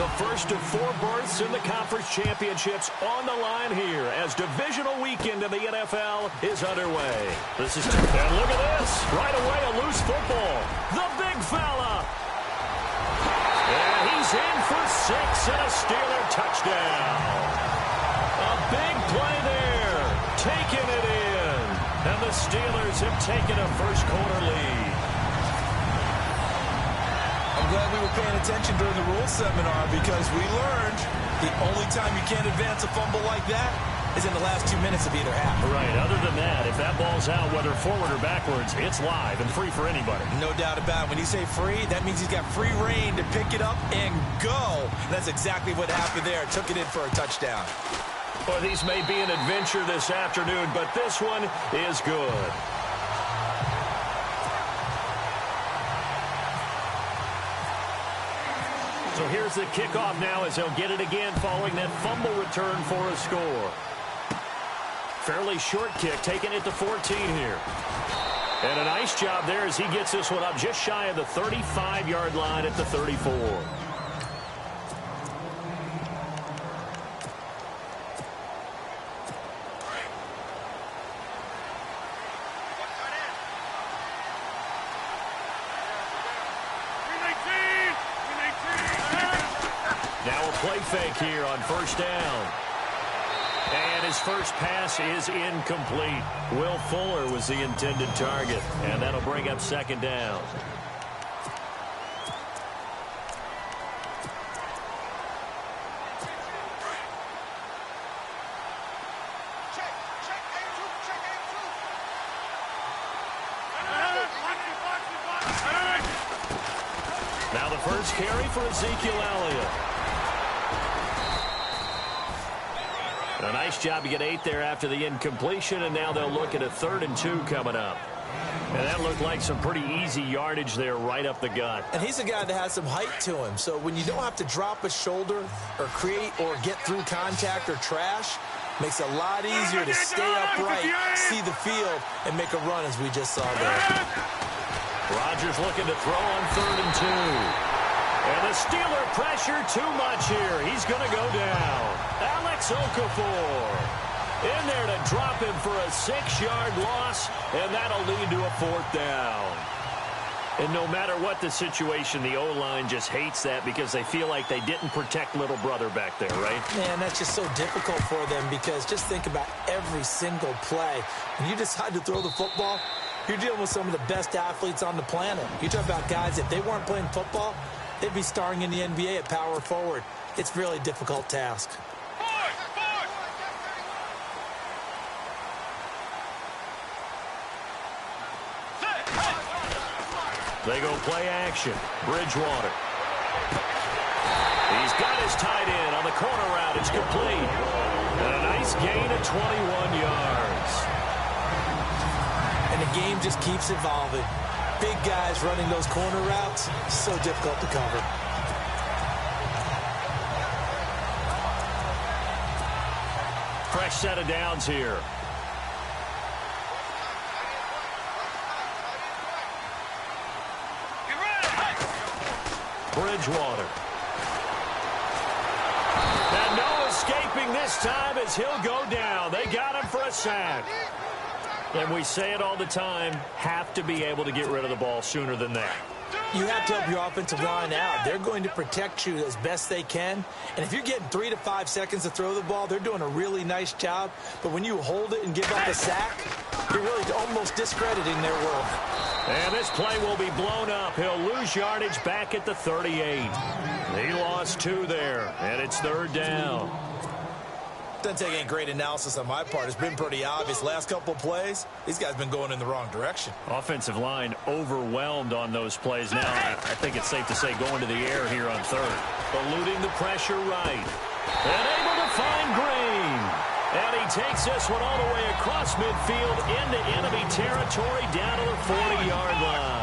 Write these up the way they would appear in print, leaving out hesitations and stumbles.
The first of 4 berths in the conference championships on the line here as divisional weekend in the NFL is underway. This is and look at this. Right away, a loose football. The big fella. And he's in for 6 and a Steeler touchdown. A big play there. Taking it in. And the Steelers have taken a first quarter lead. I'm glad we were paying attention during the rules seminar because we learned the only time you can't advance a fumble like that is in the last 2 minutes of either half. Right. Other than that, if that ball's out, whether forward or backwards, it's live and free for anybody. No doubt about it. When you say free, that means he's got free reign to pick it up and go. And that's exactly what happened there. Took it in for a touchdown. Well, these may be an adventure this afternoon, but this one is good. So here's the kickoff now as they'll get it again following that fumble return for a score. Fairly short kick, taking it to 14 here. And a nice job there as he gets this one up just shy of the 35-yard line at the 34. Now a play fake here on first down. And his first pass is incomplete. Will Fuller was the intended target, and that'll bring up second down. Now the first carry for Ezekiel Elliott. A nice job to get 8 there after the incompletion, and now they'll look at a 3rd and 2 coming up. And that looked like some pretty easy yardage there right up the gut. And he's a guy that has some height to him, so when you don't have to drop a shoulder or create or get through contact or trash, makes it a lot easier to stay upright, see the field, and make a run as we just saw there. Rodgers looking to throw on 3rd and 2. And the Steeler pressure too much here. He's going to go down. Alex Okafor in there to drop him for a 6-yard loss, and that'll lead to a 4th down. And no matter what the situation, the O-line just hates that because they feel like they didn't protect little brother back there, right? Man, that's just so difficult for them because just think about every single play. When you decide to throw the football, you're dealing with some of the best athletes on the planet. You talk about guys, if they weren't playing football, they'd be starring in the NBA at power forward. It's a really difficult task. They go play action. Bridgewater. He's got his tight end on the corner route. It's complete. And a nice gain of 21 yards. And the game just keeps evolving. Big guys running those corner routes, so difficult to cover. Fresh set of downs here. Bridgewater. And no escaping this time as he'll go down. They got him for a sack. And we say it all the time, have to be able to get rid of the ball sooner than that. You have to help your offensive line out. They're going to protect you as best they can. And if you're getting 3 to 5 seconds to throw the ball, they're doing a really nice job. But when you hold it and give up a sack, you're really almost discrediting their work. And this play will be blown up. He'll lose yardage back at the 38. He lost 2 there, and it's 3rd down. Doesn't take any great analysis on my part. It's been pretty obvious. Last couple of plays, these guys have been going in the wrong direction. Offensive line overwhelmed on those plays. Now, I think it's safe to say going to the air here on 3rd. Eluding the pressure right. And able to find Green. And he takes this one all the way across midfield into enemy territory down to the 40-yard line.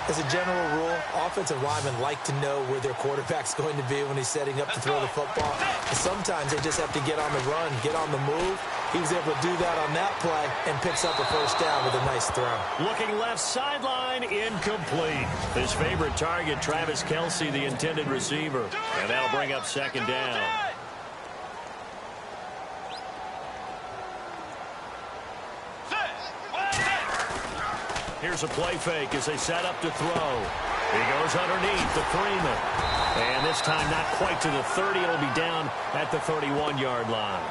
As a general rule, offensive linemen like to know where their quarterback's going to be when he's setting up to throw the football. And sometimes they just have to get on the run, get on the move, He was able to do that on that play and picks up a first down with a nice throw. Looking left sideline, incomplete. His favorite target, Travis Kelce, the intended receiver. And that'll bring up second down. Here's a play fake as they set up to throw. He goes underneath to Freeman. And this time not quite to the 30. It'll be down at the 31-yard line.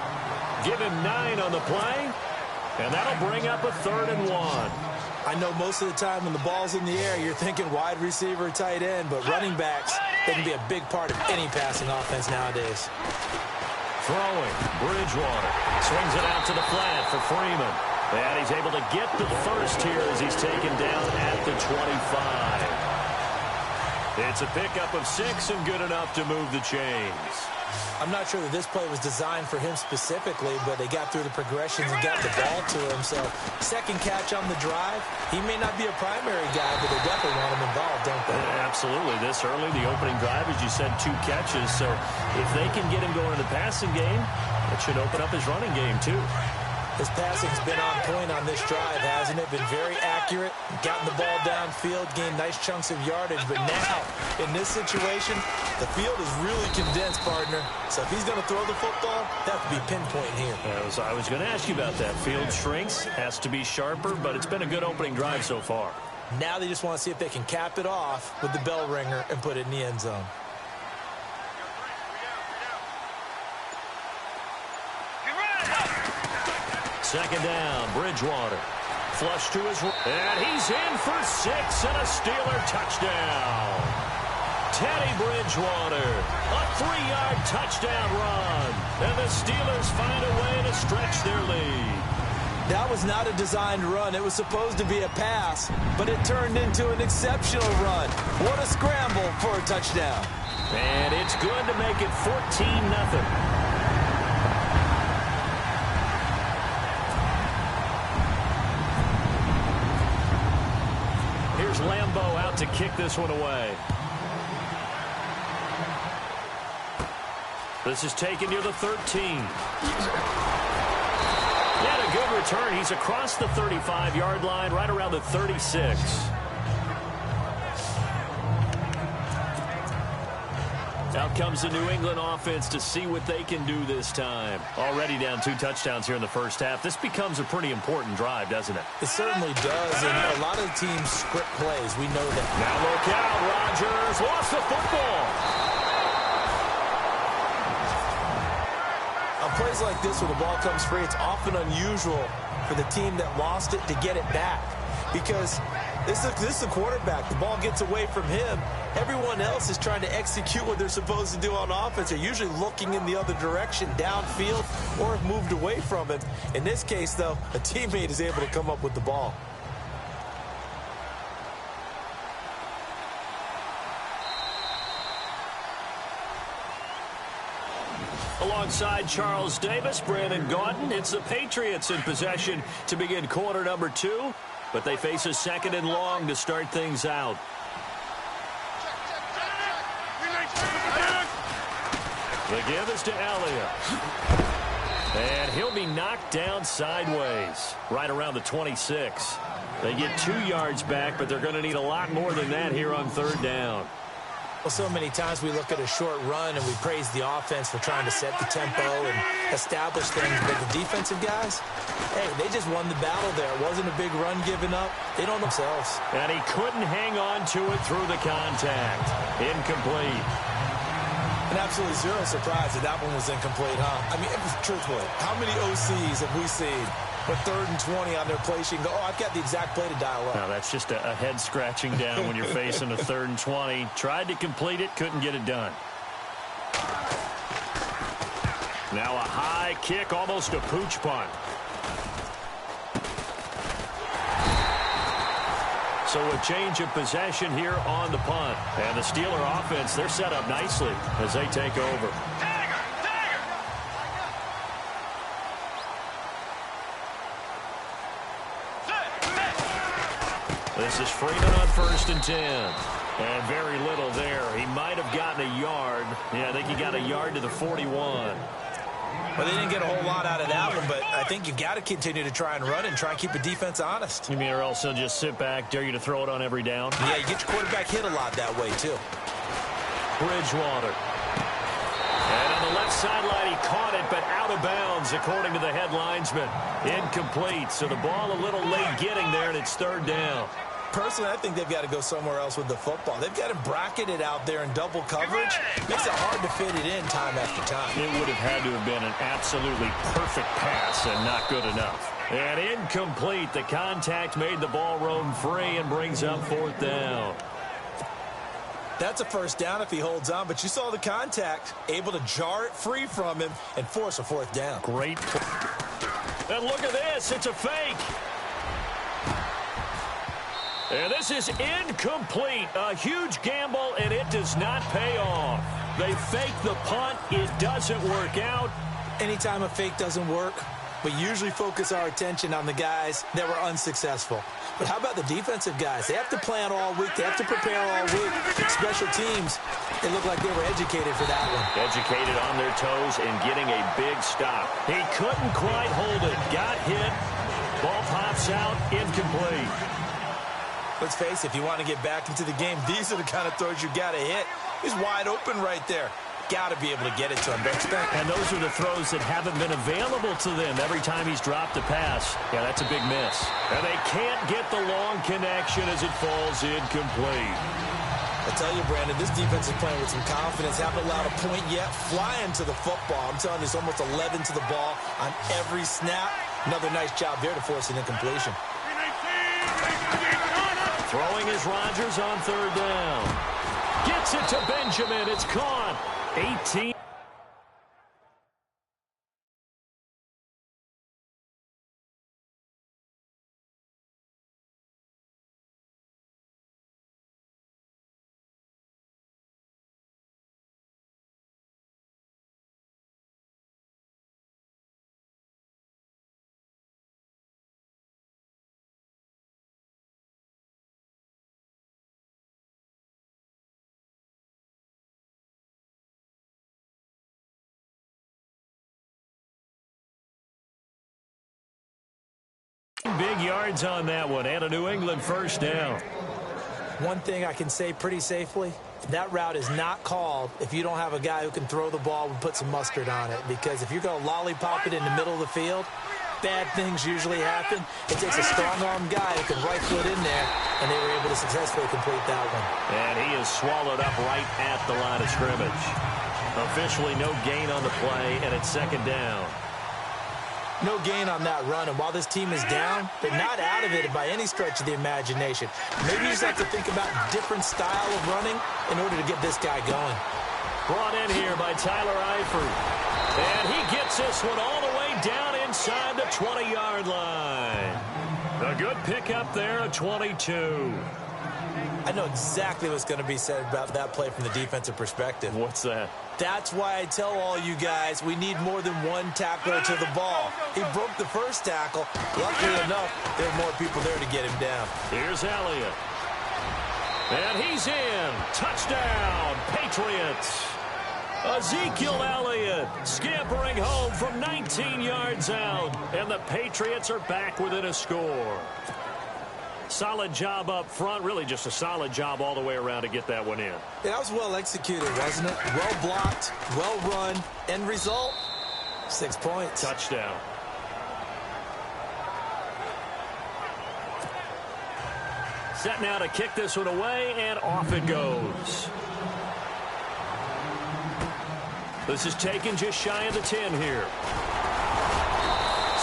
Give him 9 on the play. And that'll bring up a 3rd and 1. I know most of the time when the ball's in the air, you're thinking wide receiver, tight end. But running backs, they can be a big part of any passing offense nowadays. Throwing. Bridgewater swings it out to the flat for Freeman. And he's able to get the first here as he's taken down at the 25. It's a pickup of 6 and good enough to move the chains. I'm not sure that this play was designed for him specifically, but they got through the progressions and got the ball to him. So, second catch on the drive. He may not be a primary guy, but they definitely want him involved, don't they? Absolutely. This early, the opening drive, as you said, 2 catches. So, if they can get him going in the passing game, it should open up his running game, too. His passing's been on point on this drive, hasn't it? Been very accurate, gotten the ball downfield, gained nice chunks of yardage. But now, in this situation, the field is really condensed, partner. So if he's going to throw the football, that would be pinpoint here. I was going to ask you about that. Field shrinks, has to be sharper, but it's been a good opening drive so far. Now they just want to see if they can cap it off with the bell ringer and put it in the end zone. Second down, Bridgewater. Flush to his right. And he's in for 6 and a Steeler touchdown. Teddy Bridgewater, a 3-yard touchdown run. And the Steelers find a way to stretch their lead. That was not a designed run. It was supposed to be a pass, but it turned into an exceptional run. What a scramble for a touchdown. And it's good to make it 14-0. Lambeau out to kick this one away. This is taken near the 13. Had a good return. He's across the 35-yard line, right around the 36. Out comes the New England offense to see what they can do this time. Already down 2 touchdowns here in the first half. This becomes a pretty important drive, doesn't it? It certainly does, and a lot of the teams script plays. We know that. Now look out, Rodgers lost the football. On plays like this where the ball comes free, it's often unusual for the team that lost it to get it back. Because this is the quarterback. The ball gets away from him. Everyone else is trying to execute what they're supposed to do on offense. They're usually looking in the other direction, downfield, or have moved away from it. In this case, though, a teammate is able to come up with the ball. Alongside Charles Davis, Brandon Gaudin, it's the Patriots in possession to begin quarter number 2. But they face a 2nd and long to start things out. The give is to Elliott. And he'll be knocked down sideways, right around the 26. They get 2 yards back, but they're going to need a lot more than that here on 3rd down. Well, so many times we look at a short run and we praise the offense for trying to set the tempo and establish things. But the defensive guys, hey, they just won the battle there. It wasn't a big run given up. They don't themselves. And he couldn't hang on to it through the contact. Incomplete. And absolutely zero surprise that that one was incomplete, huh? I mean, truthfully, how many OCs have we seen with 3rd and 20 on their play sheet and go, oh, I've got the exact play to dial up? Now, that's just a head scratching down when you're facing a 3rd and 20. Tried to complete it, couldn't get it done. Now a high kick, almost a pooch punt. So a change of possession here on the punt. And the Steeler offense, they're set up nicely as they take over. This is Freeman on 1st and 10. And very little there. He might have gotten a yard. Yeah, I think he got a yard to the 41. Well, they didn't get a whole lot out of that one, but I think you got to continue to try and run and try and keep the defense honest. You mean or else they'll just sit back, dare you to throw it on every down? Yeah, you get your quarterback hit a lot that way, too. Bridgewater. And on the left sideline, he caught it, but out of bounds, according to the head linesman. Incomplete, so the ball a little late getting there, and it's third down. Personally, I think they've got to go somewhere else with the football. They've got to bracket it out there in double coverage. Makes it hard to fit it in time after time. It would have had to have been an absolutely perfect pass and not good enough. And incomplete. The contact made the ball roam free and brings up fourth down. That's a first down if he holds on, but you saw the contact, able to jar it free from him and force a fourth down. Great. And look at this. It's a fake. And this is incomplete. A huge gamble, and it does not pay off. They fake the punt. It doesn't work out. Anytime a fake doesn't work, we usually focus our attention on the guys that were unsuccessful. But how about the defensive guys? They have to plan all week. They have to prepare all week. Special teams, it looked like they were educated for that one. Educated on their toes and getting a big stop. He couldn't quite hold it. Got hit. Ball pops out. Incomplete. Let's face it, if you want to get back into the game, these are the kind of throws you got to hit. He's wide open right there. Got to be able to get it to him, don't you think? And those are the throws that haven't been available to them every time he's dropped a pass. Yeah, that's a big miss. And they can't get the long connection as it falls incomplete. I tell you, Brandon, this defense is playing with some confidence. Haven't allowed a point yet. Flying to the football. I'm telling you, it's almost 11 to the ball on every snap. Another nice job there to force an incompletion. Throwing is Rodgers on third down. Gets it to Benjamin. It's caught. 18. Big yards on that one, and a New England first down. One thing I can say pretty safely, that route is not called if you don't have a guy who can throw the ball and put some mustard on it. Because if you're going to lollipop it in the middle of the field, bad things usually happen. It takes a strong-arm guy who can rifle it in there, and they were able to successfully complete that one. And he is swallowed up right at the line of scrimmage. Officially no gain on the play, and it's second down. No gain on that run, and while this team is down, they're not out of it by any stretch of the imagination. Maybe you just have to think about a different style of running in order to get this guy going. Brought in here by Tyler Eifert. And he gets this one all the way down inside the 20-yard line. A good pickup there at 22. I know exactly what's going to be said about that play from the defensive perspective. What's that? That's why I tell all you guys we need more than one tackler to the ball. He broke the first tackle. Luckily enough, there are more people there to get him down. Here's Elliott. And he's in. Touchdown, Patriots. Ezekiel Elliott scampering home from 19 yards out. And the Patriots are back within a score. Solid job up front. Really just a solid job all the way around to get that one in. Yeah, that was well executed, wasn't it? Well blocked, well run. End result, 6 points. Touchdown. Set now to kick this one away, and off it goes. This is taken just shy of the 10 here.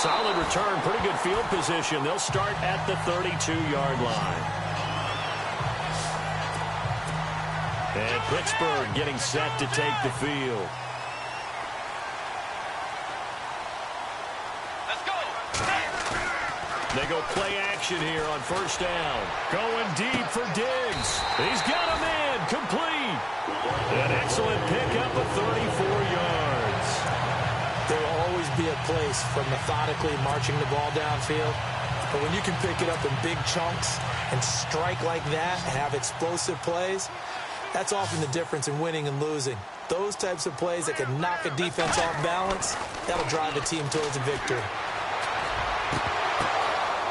Solid return, pretty good field position. They'll start at the 32-yard line. And Pittsburgh getting set to take the field. Let's go. They go play action here on first down. Going deep for Diggs. He's got him in. Complete. An excellent pickup of 34 yards. There will always be a place for methodically marching the ball downfield. But when you can pick it up in big chunks and strike like that and have explosive plays, that's often the difference in winning and losing. Those types of plays that can knock a defense off balance, that'll drive a team towards a victory.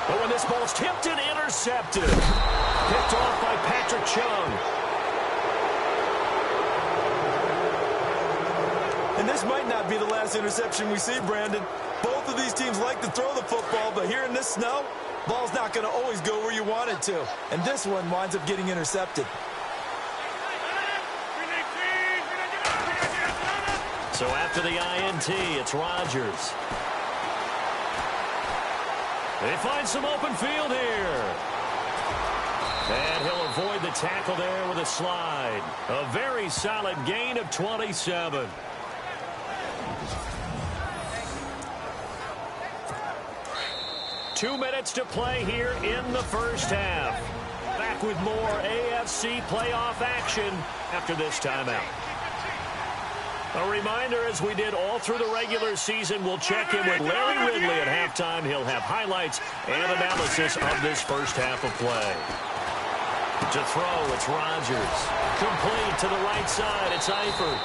But when this ball's tipped and intercepted, picked off by Patrick Chung. And this might not be the last interception we see, Brandon. Both of these teams like to throw the football, but here in this snow, ball's not going to always go where you want it to. And this one winds up getting intercepted. So after the INT, it's Rodgers. They find some open field here. And he'll avoid the tackle there with a slide. A very solid gain of 27. Two minutes to play here in the first half. Back with more AFC playoff action after this timeout. A reminder, as we did all through the regular season, we'll check in with Larry Ridley at halftime. He'll have highlights and analysis of this first half of play. To throw, it's Rodgers. Complete to the right side, it's Eifert.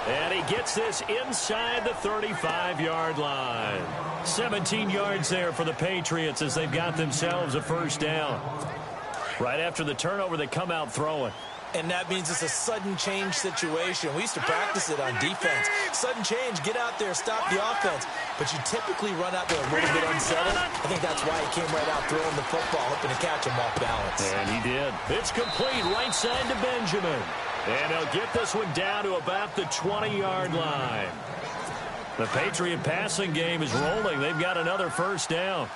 And he gets this inside the 35-yard line. 17 yards there for the Patriots as they've got themselves a first down. Right after the turnover, they come out throwing. And that means it's a sudden change situation. We used to practice it on defense. Sudden change, get out there, stop the offense. But you typically run out there a little bit unsettled. I think that's why he came right out throwing the football, hoping to catch him off balance. And he did. It's complete right side to Benjamin. And he'll get this one down to about the 20-yard line. The Patriot passing game is rolling. They've got another first down.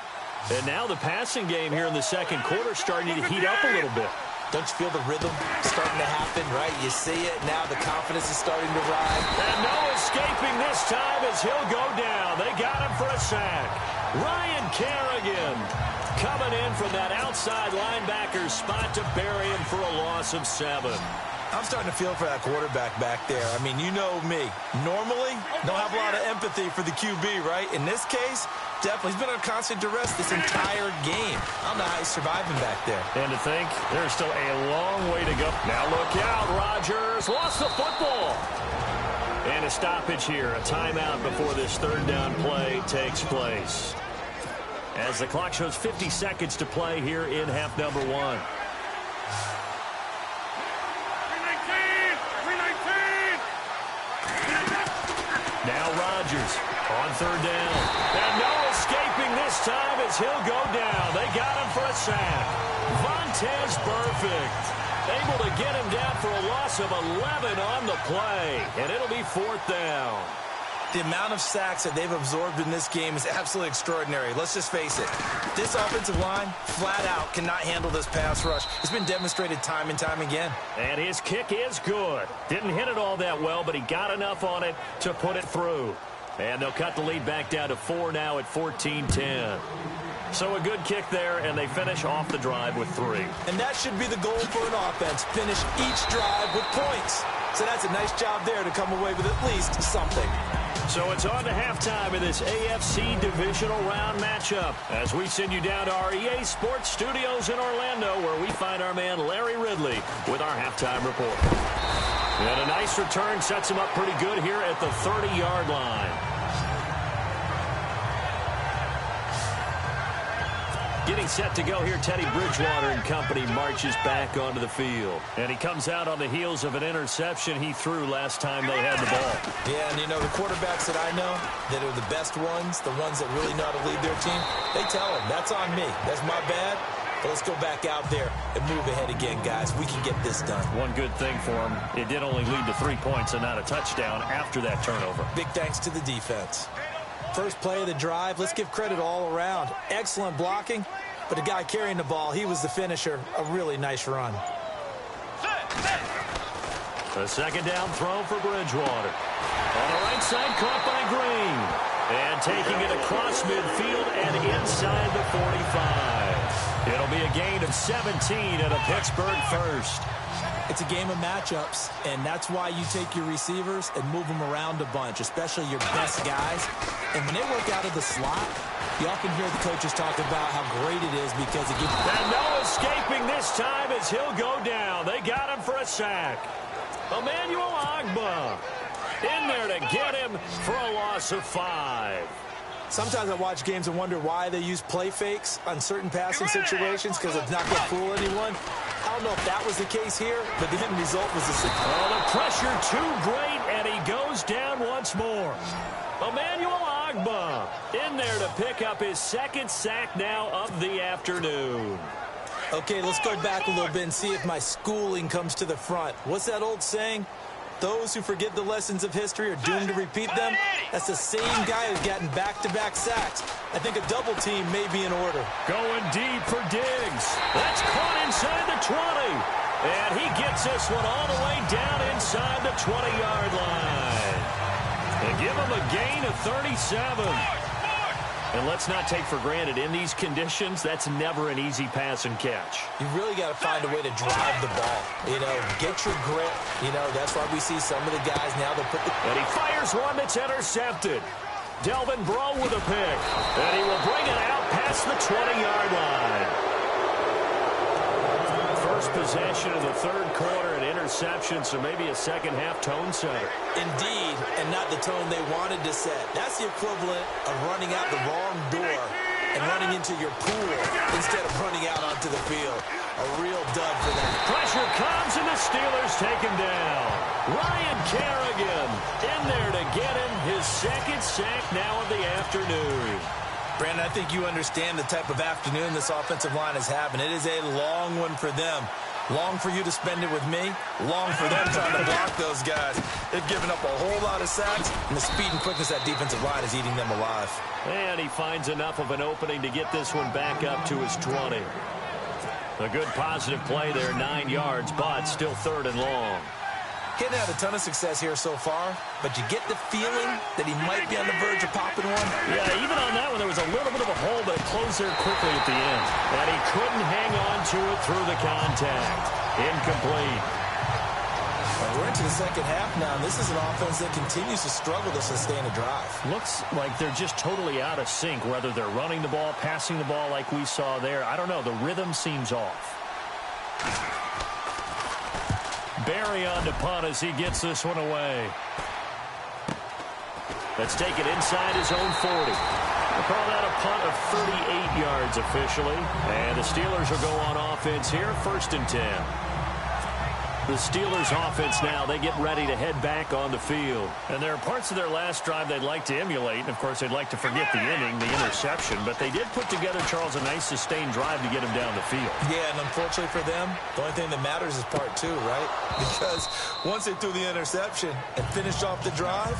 And now the passing game here in the second quarter starting to heat up a little bit. Don't you feel the rhythm starting to happen, right? You see it. Now the confidence is starting to rise. And no escaping this time as he'll go down. They got him for a sack. Ryan Kerrigan coming in from that outside linebacker spot to bury him for a loss of 7. I'm starting to feel for that quarterback back there. I mean, you know me. Normally, don't have a lot of empathy for the QB, right? In this case, definitely. He's been under constant duress this entire game. I don't know how he's surviving back there. And to think, there's still a long way to go. Now look out, Rodgers lost the football. And a stoppage here, a timeout before this third down play takes place. As the clock shows 50 seconds to play here in half number 1. Now Rodgers on third down. And no escaping this time as he'll go down. They got him for a sack. Vontaze Burfict able to get him down for a loss of 11 on the play. And it'll be fourth down. The amount of sacks that they've absorbed in this game is absolutely extraordinary. Let's just face it. This offensive line, flat out, cannot handle this pass rush. It's been demonstrated time and time again. And his kick is good. Didn't hit it all that well, but he got enough on it to put it through. And they'll cut the lead back down to 4 now at 14-10. So a good kick there, and they finish off the drive with 3. And that should be the goal for an offense. Finish each drive with points. So that's a nice job there to come away with at least something. So it's on to halftime in this AFC divisional round matchup as we send you down to our EA Sports Studios in Orlando where we find our man Larry Ridley with our halftime report. And a nice return sets him up pretty good here at the 30-yard line. Getting set to go here, Teddy Bridgewater and company marches back onto the field. And he comes out on the heels of an interception he threw last time they had the ball. Yeah, and you know, the quarterbacks that I know that are the best ones, the ones that really know how to lead their team, they tell them, that's on me. That's my bad. But let's go back out there and move ahead again, guys. We can get this done. One good thing for him, it did only lead to 3 points and not a touchdown after that turnover. Big thanks to the defense. First play of the drive, let's give credit all around. Excellent blocking, but the guy carrying the ball, he was the finisher. A really nice run. The second down throw for Bridgewater. On the right side, caught by Green. And taking it across midfield and inside the 45. It'll be a gain of 17 and a Pittsburgh first. It's a game of matchups, and that's why you take your receivers and move them around a bunch, especially your best guys. And when they work out of the slot, you often hear the coaches talk about how great it is because it gives... And no escaping this time as he'll go down. They got him for a sack. Emmanuel Ogbah in there to get him for a loss of 5. Sometimes I watch games and wonder why they use play fakes on certain passing situations because it's not going to fool anyone. I don't know if that was the case here, but the end result was the same. Oh, the pressure too great, and he goes down once more. Emmanuel Ogbah in there to pick up his second sack now of the afternoon. Okay, let's go back a little bit and see if my schooling comes to the front. What's that old saying? Those who forget the lessons of history are doomed to repeat them. That's the same guy who's gotten back-to-back sacks. I think a double team may be in order. Going deep for Diggs. That's caught inside the 20. And he gets this one all the way down inside the 20-yard line. They give him a gain of 37. And let's not take for granted, in these conditions, that's never an easy pass and catch. You really got to find a way to drive the ball. You know, get your grip. You know, that's why we see some of the guys now, they'll put the... And he fires one that's intercepted. Delvin Breaux with a pick. And he will bring it out past the 20-yard line. First possession of the third quarter, an interception, so maybe a second-half tone setter. Indeed, and not the tone they wanted to set. That's the equivalent of running out the wrong door and running into your pool instead of running out onto the field. A real dud for that. Pressure comes, and the Steelers take him down. Ryan Kerrigan in there to get him his second sack now of the afternoon. Brandon, I think you understand the type of afternoon this offensive line is having. It is a long one for them. Long for you to spend it with me. Long for them trying to block those guys. They've given up a whole lot of sacks, and the speed and quickness of that defensive line is eating them alive. And he finds enough of an opening to get this one back up to his 20. A good positive play there, 9 yards, but still third and long. Hadn't had a ton of success here so far, but you get the feeling that he might be on the verge of popping one. Yeah, even on that one, there was a little bit of a hole, but it closed there quickly at the end. And he couldn't hang on to it through the contact. Incomplete. We're into the second half now, and this is an offense that continues to struggle to sustain a drive. Looks like they're just totally out of sync, whether they're running the ball, passing the ball like we saw there. I don't know. The rhythm seems off. Barry on to punt as he gets this one away. Let's take it inside his own 40. We'll call that a punt of 38 yards officially. And the Steelers will go on offense here, 1st and 10. The Steelers offense now, they get ready to head back on the field. And there are parts of their last drive they'd like to emulate. And, of course, they'd like to forget the inning, the interception. But they did put together, Charles, a nice sustained drive to get him down the field. Yeah, and unfortunately for them, the only thing that matters is part 2, right? Because once they threw the interception and finished off the drive,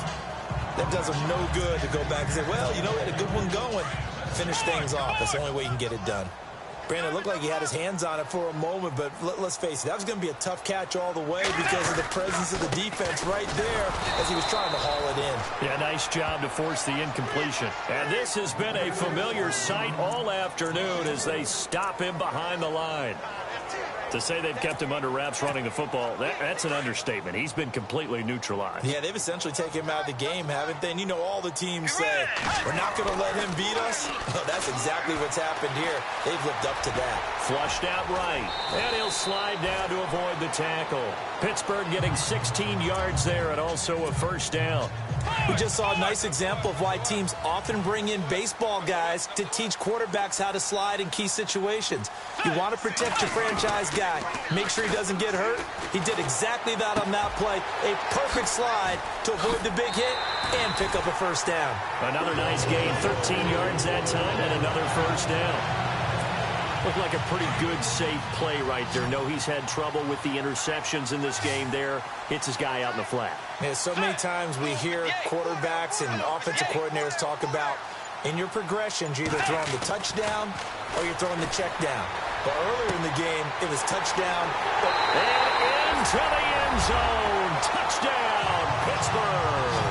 that does them no good to go back and say, well, you know, we had a good one going. Finish things off. That's the only way you can get it done. Brandon, it looked like he had his hands on it for a moment, but let's face it, that was going to be a tough catch all the way because of the presence of the defense right there as he was trying to haul it in. Yeah, nice job to force the incompletion. And this has been a familiar sight all afternoon as they stop him behind the line. To say they've kept him under wraps running the football, that's an understatement. He's been completely neutralized. Yeah, they've essentially taken him out of the game, haven't they? And you know all the teams say, we're not going to let him beat us. Well, that's exactly what's happened here. They've lived up to that. Flushed out right, and he'll slide down to avoid the tackle. Pittsburgh getting 16 yards there and also a first down. We just saw a nice example of why teams often bring in baseball guys to teach quarterbacks how to slide in key situations. You want to protect your franchise guy. Make sure he doesn't get hurt. He did exactly that on that play. A perfect slide to avoid the big hit and pick up a first down. Another nice gain, 13 yards that time, and another first down. Looked like a pretty good, safe play right there. No, he's had trouble with the interceptions in this game there. Hits his guy out in the flat. Yeah, so many times we hear quarterbacks and offensive coordinators talk about in your progressions, you're either throwing the touchdown or you're throwing the check down. But earlier in the game, it was touchdown. And into the end zone. Touchdown, Pittsburgh.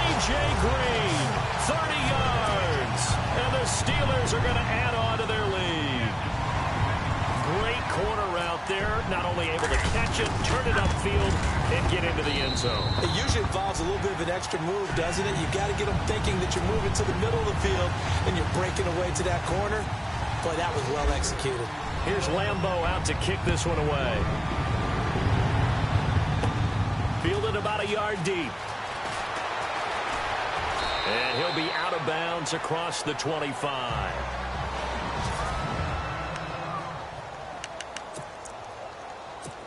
A.J. Green, 30 yards. And the Steelers are going to add on to their lead. Great corner route there. there, not only able to catch it, turn it upfield, and get into the end zone. It usually involves a little bit of an extra move, doesn't it? You've got to get them thinking that you're moving to the middle of the field and you're breaking away to that corner. Boy, that was well executed. Here's Lambeau out to kick this one away. Fielded about a yard deep. And he'll be out of bounds across the 25.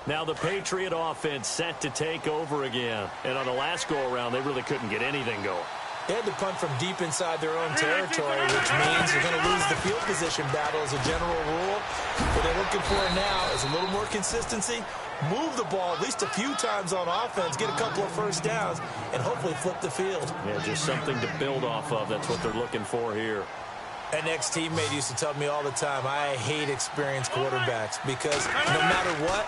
Now the Patriot offense set to take over again. And on the last go-around, they really couldn't get anything going. They had to punt from deep inside their own territory, which means you're going to lose the field position battle as a general rule. What they're looking for now is a little more consistency, move the ball at least a few times on offense, get a couple of first downs, and hopefully flip the field. Yeah, just something to build off of. That's what they're looking for here. An ex-teammate used to tell me all the time, I hate experienced quarterbacks because no matter what,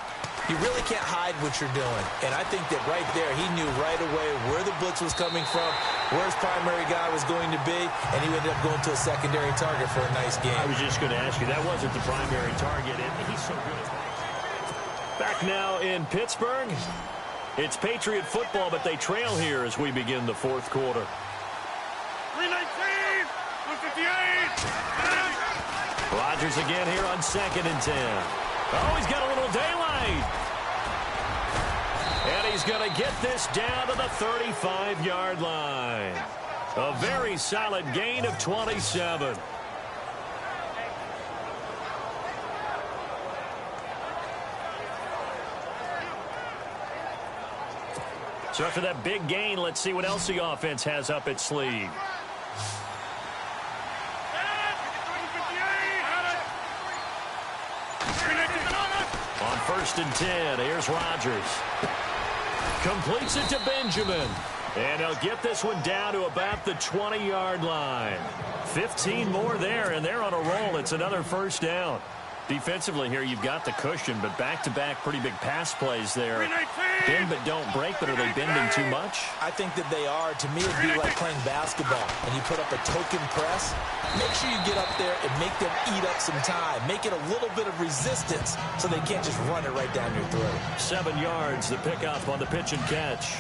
you really can't hide what you're doing. And I think that right there, he knew right away where the blitz was coming from, where his primary guy was going to be, and he ended up going to a secondary target for a nice game. I was just going to ask you, that wasn't the primary target, and he's so good at that. Back now in Pittsburgh. It's Patriot football, but they trail here as we begin the fourth quarter. 319, 158. Rodgers again here on 2nd and 10. Oh, he's got a little daylight. And he's going to get this down to the 35-yard line. A very solid gain of 27. So after that big gain, let's see what else the offense has up its sleeve. On 1st and 10, here's Rodgers. Completes it to Benjamin. And he'll get this one down to about the 20-yard line. 15 more there, and they're on a roll. It's another first down. Defensively here, you've got the cushion, but back-to-back pretty big pass plays there. Bend but don't break, but are they bending too much? I think that they are. To me, it'd be like playing basketball, and you put up a token press. Make sure you get up there and make them eat up some time. Make it a little bit of resistance so they can't just run it right down your throat. 7 yards, the pickup on the pitch and catch.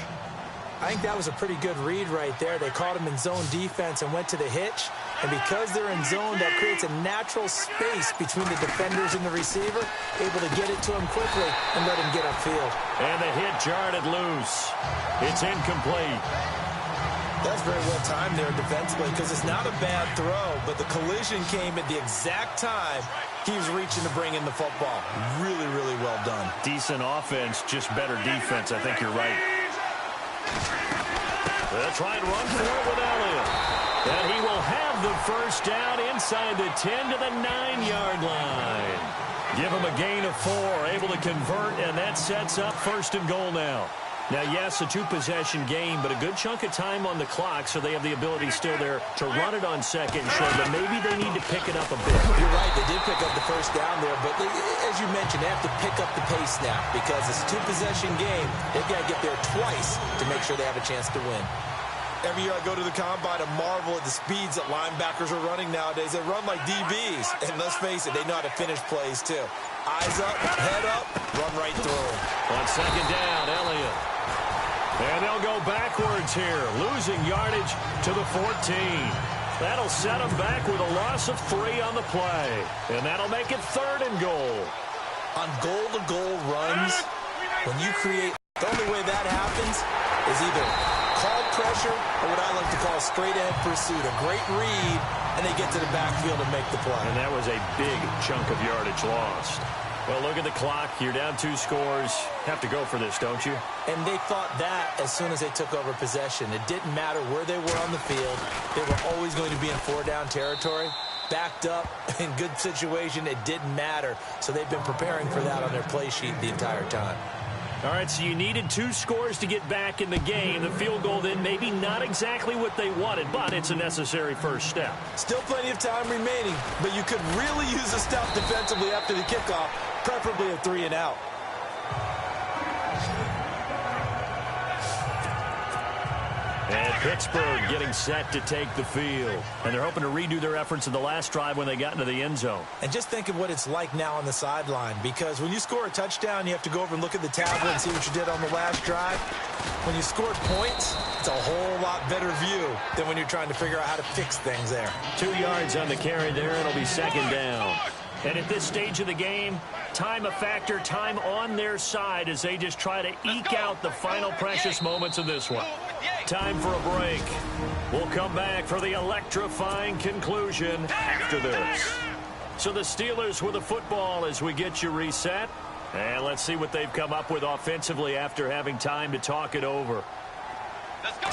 I think that was a pretty good read right there. They caught him in zone defense and went to the hitch. And because they're in zone, that creates a natural space between the defenders and the receiver, able to get it to him quickly and let him get upfield. And the hit jarred it loose. It's incomplete. That's very well timed there defensively because it's not a bad throw, but the collision came at the exact time he was reaching to bring in the football. Really, really well done. Decent offense, just better defense. I think you're right. They'll try and run for it with Elliott. And he will have the first down inside the 10 to the 9-yard line. Give him a gain of 4, able to convert, and that sets up 1st and goal now. Now, yes, a 2-possession game, but a good chunk of time on the clock, so they have the ability still there to run it on 2nd and short, but maybe they need to pick it up a bit. You're right, they did pick up the first down there, but as you mentioned, they have to pick up the pace now because it's a 2-possession game. They've got to get there twice to make sure they have a chance to win. Every year I go to the combine and marvel at the speeds that linebackers are running nowadays. They run like DBs, and let's face it, they know how to finish plays too. Eyes up, head up, run right through them. On 2nd down, Elliott. And they'll go backwards here, losing yardage to the 14. That'll set them back with a loss of 3 on the play. And that'll make it 3rd and goal. On goal-to-goal runs, when you create, the only way that happens is either called pressure or what I like to call straight-ahead pursuit. A great read, and they get to the backfield and make the play. And that was a big chunk of yardage lost. Well, look at the clock. You're down 2 scores. Have to go for this, don't you? And they thought that as soon as they took over possession. It didn't matter where they were on the field. They were always going to be in 4-down territory. Backed up, in good situation, it didn't matter. So they've been preparing for that on their play sheet the entire time. All right, so you needed 2 scores to get back in the game. The field goal then maybe not exactly what they wanted, but it's a necessary first step. Still plenty of time remaining, but you could really use a stop defensively after the kickoff, preferably a 3-and-out. And Pittsburgh getting set to take the field. And they're hoping to redo their efforts in the last drive when they got into the end zone. And just think of what it's like now on the sideline, because when you score a touchdown, you have to go over and look at the tablet and see what you did on the last drive. When you scored points, it's a whole lot better view than when you're trying to figure out how to fix things there. 2 yards on the carry there. It'll be second down. And at this stage of the game, time a factor, time on their side as they just try to eke out the final precious moments of this one. Time for a break. We'll come back for the electrifying conclusion after this. So the Steelers with the football as we get you reset. And let's see what they've come up with offensively after having time to talk it over. Let's go.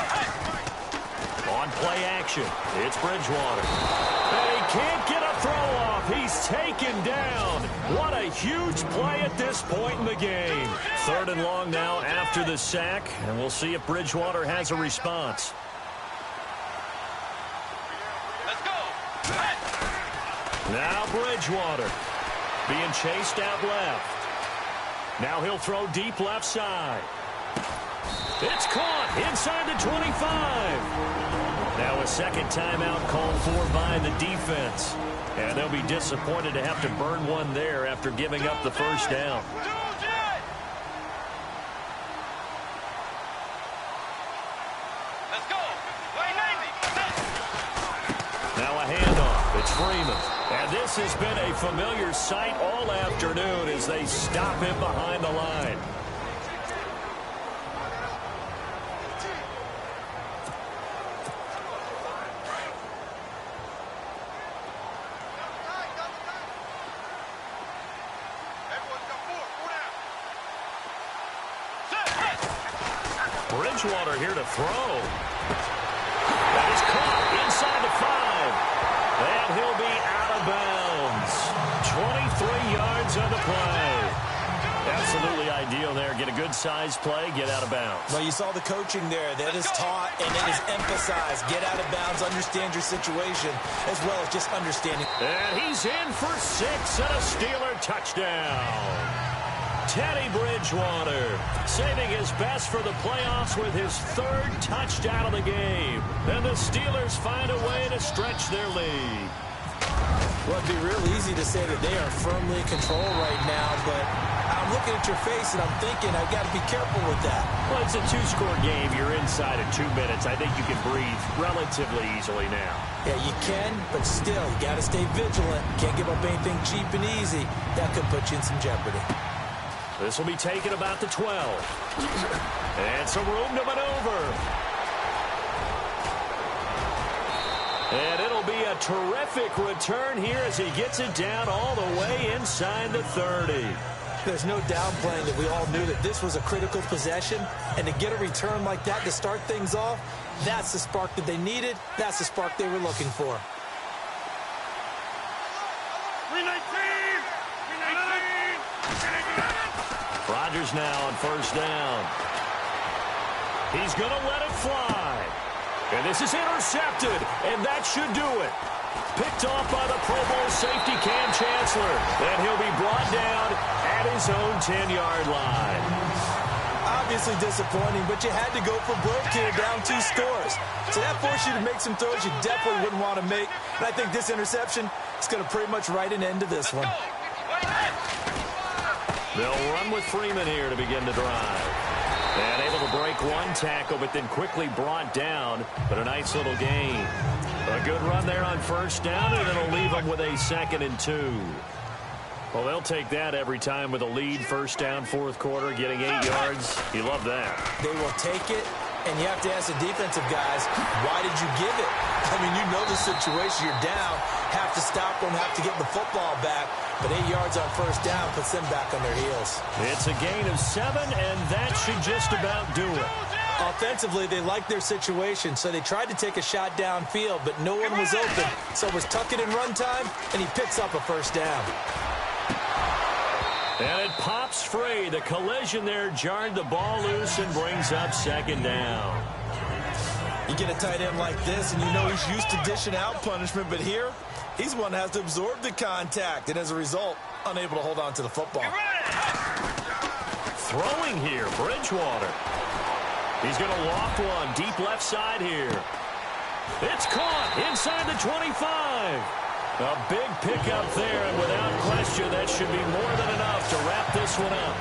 On play action, it's Bridgewater. And he can't get a throw off. He's taken down. What a huge play at this point in the game. 3rd and long now after the sack, and we'll see if Bridgewater has a response. Let's go. Now Bridgewater being chased out left. Now he'll throw deep left side. It's caught inside the 25. Now a second timeout called for by the defense. And they'll be disappointed to have to burn one there after giving up the first down. Let's go. Now a handoff. It's Freeman. And this has been a familiar sight all afternoon as they stop him behind the line. Bridgewater here to throw. That is caught inside the 5. And he'll be out of bounds. 23 yards on the play. Absolutely ideal there. Get a good size play, get out of bounds. Well, you saw the coaching there. That is taught and it is emphasized. Get out of bounds, understand your situation, as well as just understanding. And he's in for 6 and a Steeler touchdown. Teddy Bridgewater saving his best for the playoffs with his 3rd touchdown of the game. And the Steelers find a way to stretch their lead. Well, it'd be real easy to say that they are firmly in control right now, but I'm looking at your face and I'm thinking I've got to be careful with that. Well, it's a 2-score game. You're inside of 2 minutes. I think you can breathe relatively easily now. Yeah, you can, but still, you got to stay vigilant. Can't give up anything cheap and easy. That could put you in some jeopardy. This will be taken about the 12. And some room to maneuver. And it'll be a terrific return here as he gets it down all the way inside the 30. There's no downplaying that we all knew that this was a critical possession. And to get a return like that to start things off, that's the spark that they needed. That's the spark they were looking for. 319. Rodgers now on 1st down. He's going to let it fly. And this is intercepted, and that should do it. Picked off by the Pro Bowl safety Cam Chancellor. And he'll be brought down at his own 10-yard line. Obviously disappointing, but you had to go for broke here, down 2 scores. So that forced you to make some throws you definitely wouldn't want to make. And I think this interception is going to pretty much write an end to this one. They'll run with Freeman here to begin the drive. And able to break one tackle, but then quickly brought down. But a nice little gain. A good run there on 1st down, and it'll leave them with a 2nd and 2. Well, they'll take that every time with a lead. 1st down, 4th quarter, getting 8 yards. You love that. They will take it, and you have to ask the defensive guys, why did you give it? I mean, you know the situation. You're down, have to stop them, have to get the football back. But 8 yards on 1st down puts them back on their heels. It's a gain of 7, and that should just about do it. Offensively, they liked their situation, so they tried to take a shot downfield, but no one was open. So it was tuck it in run time, and he picks up a 1st down. And it pops free. The collision there jarred the ball loose and brings up 2nd down. You get a tight end like this, and you know he's used to dishing out punishment, but here, he's one that has to absorb the contact, and as a result, unable to hold on to the football. Throwing here, Bridgewater. He's going to loft one deep left side here. It's caught inside the 25. A big pickup there, and without question, that should be more than enough to wrap this one up.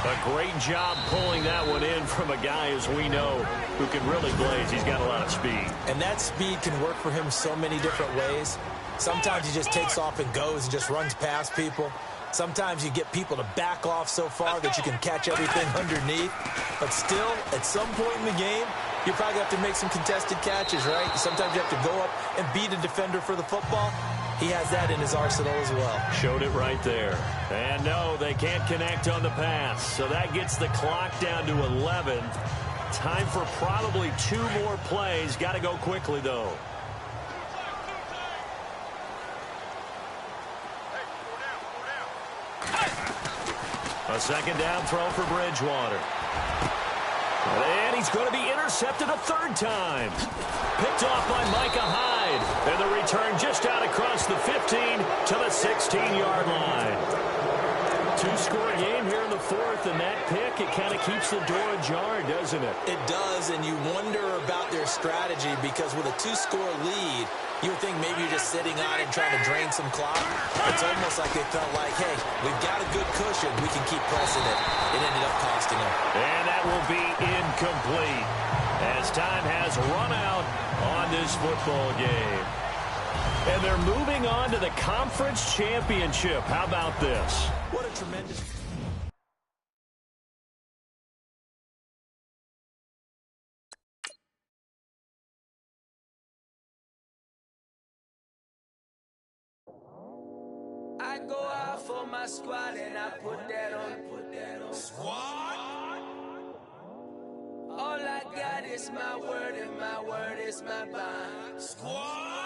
A great job pulling that one in from a guy, as we know, who can really blaze. He's got a lot of speed. And that speed can work for him so many different ways. Sometimes he just takes off and goes and just runs past people. Sometimes you get people to back off so far that you can catch everything underneath. But still, at some point in the game, you probably have to make some contested catches, right? Sometimes you have to go up and beat a defender for the football. He has that in his arsenal as well. Showed it right there. And no, they can't connect on the pass. So that gets the clock down to 11. Time for probably 2 more plays. Got to go quickly, though. A second down throw for Bridgewater. And he's going to be intercepted a 3rd time. Picked off by Micah Hyde. And the return just out across the 15 to the 16-yard line. 2-score game here in the 4th, and that pick, it kind of keeps the door ajar, doesn't it? It does, and you wonder about their strategy because with a 2-score lead, you would think maybe you're just sitting on it trying to drain some clock. It's almost like they felt like, hey, we've got a good cushion. We can keep pressing it. It ended up costing them. And that will be incomplete as time has run out on this football game. And they're moving on to the conference championship. How about this? What a tremendous... I go out for my squad and I put that on. Squad? All I got is my word and my word is my bond. Squad?